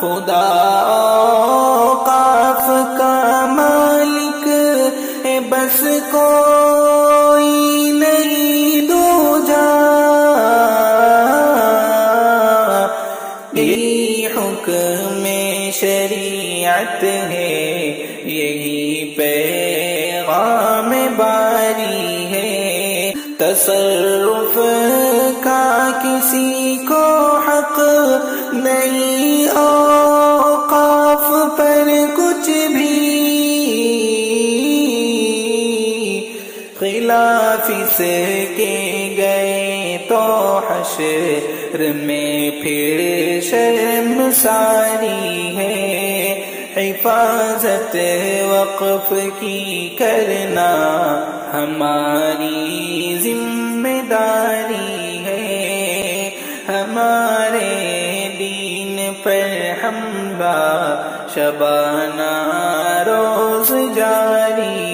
خدا اوقاف کا مالک ہے، بس کوئی نہیں دوجا۔ یہی حکم شریعت ہے، یہی پیغام باری ہے، تصرف کا کسی کو حق نہیں، اوقاف پر کچھ بھی خلاف اس کے گئے تو حشر میں پھر شرمساری ہے۔ حفاظت وقف کی کرنا ہماری ذمہ داری ہے، ہمارے دین پر حملہ شبانہ روز جاری